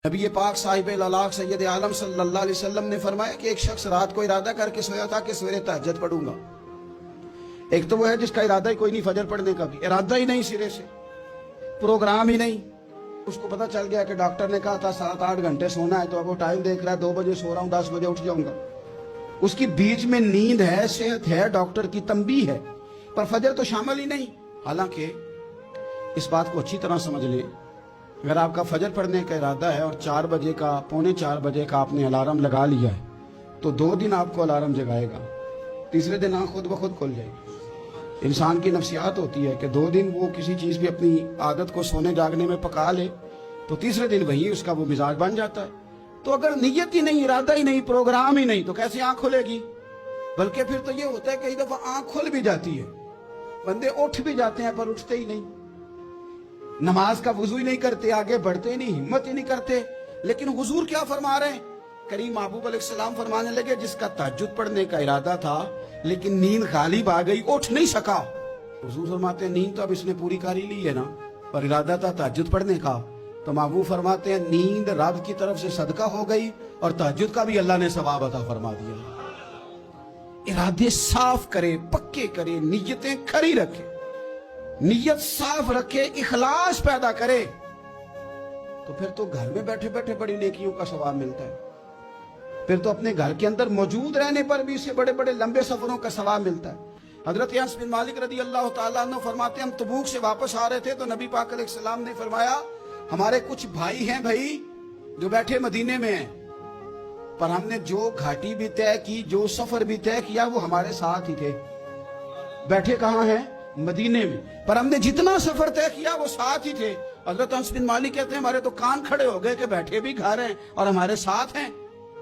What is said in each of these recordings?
नबी पाक साहिब अलाक सैयद आलम सल्लल्लाहु अलैहि वसल्लम ने फरमाया कि एक शख्स रात को इरादा करके सोया था कि सवेरे तहज्जुद पढ़ूंगा। एक तो वो है जिसका इरादा ही कोई नहीं फजर पढ़ने का, भी इरादा ही नहीं, सिरे से प्रोग्राम ही नहीं। उसको पता चल गया कि डॉक्टर ने कहा था 7-8 घंटे सोना है, तो अब वो टाइम देख रहा है 2 बजे सो रहा हूँ, 10 बजे उठ जाऊंगा। उसकी बीच में नींद है, सेहत है, डॉक्टर की तंबी है, पर फजर तो शामिल ही नहीं। हालांकि इस बात को अच्छी तरह समझ ले, अगर आपका फजर पढ़ने का इरादा है और 4 बजे का, 3:45 बजे का आपने अलार्म लगा लिया है, तो 2 दिन आपको अलार्म जगाएगा, तीसरे दिन आँख खुद ब खुद खुल जाएगी। इंसान की नफ्सियात होती है कि 2 दिन वो किसी चीज़ भी अपनी आदत को सोने जागने में पका ले, तो तीसरे दिन वही उसका वो मिजाज बन जाता है। तो अगर नीयत ही नहीं, इरादा ही नहीं, प्रोग्राम ही नहीं, तो कैसे आँख खुलेगी? बल्कि फिर तो ये होता है कई दफा आँख खुल भी जाती है, बंदे उठ भी जाते हैं पर उठते ही नहीं, नमाज का वुजू ही नहीं करते, आगे बढ़ते ही नहीं, हिम्मत ही नहीं करते। लेकिन हुजूर क्या फरमा रहे हैं? करीम महबूब अलैहिस्सलाम फरमाने लगे, जिसका तहज्जुद पढ़ने का इरादा था लेकिन नींद गालिब आ गई, उठ नहीं सका। हुजूर फरमाते हैं नींद तो अब इसने पूरी कर ही ली है ना, पर इरादा था तहज्जुद पढ़ने का। तो महबूब फरमाते हैं नींद रब की तरफ से सदका हो गई और तहज्जुद का भी अल्लाह ने सवाब अता फरमा दिया। इरादे साफ करे, पक्के करे, नीयतें खरी रखे, नीयत साफ रखे, इखलास पैदा करे, तो फिर तो घर में बैठे बैठे बड़ी नेकियों का सवाब मिलता है। फिर तो अपने घर के अंदर मौजूद रहने पर भी इससे बड़े बड़े लंबे सफरों का सवाब मिलता है। हजरत अनस बिन मालिक रदी अल्लाह तआला अन्हु फरमाते हैं, हम तबूक से वापस आ रहे थे तो नबी पाक अलैहिस्सलाम ने फरमाया, हमारे कुछ भाई हैं भाई जो बैठे मदीने में हैं, पर हमने जो घाटी भी तय की, जो सफर भी तय किया, वो हमारे साथ ही थे। बैठे कहाँ हैं? मदीने में, पर हमने जितना सफर तय किया वो साथ ही थे। हजरत अनस बिन मालिक कहते हैं, हमारे तो कान खड़े हो गए कि बैठे भी घर हैं और हमारे साथ हैं।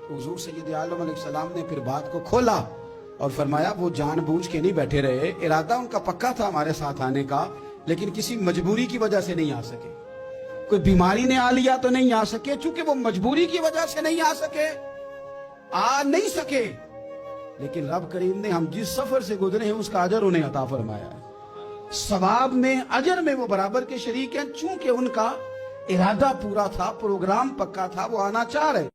हुजूर सैयद आलम अलैहिस्सलाम ने फिर बात को खोला और फरमाया, वो जानबूझ के नहीं बैठे रहे, इरादा उनका पक्का था हमारे साथ आने का, लेकिन किसी मजबूरी की वजह से नहीं आ सके। कोई बीमारी ने आ लिया तो नहीं आ सके, चूंकि वो मजबूरी की वजह से नहीं आ सके, आ नहीं सके, लेकिन रब करीम ने हम जिस सफर से गुजरे हैं उसका अजर उन्हें अता फरमाया है। सवाब में, अजर में वो बराबर के शरीक हैं, चूंकि उनका इरादा पूरा था, प्रोग्राम पक्का था, वो आना चाह रहे।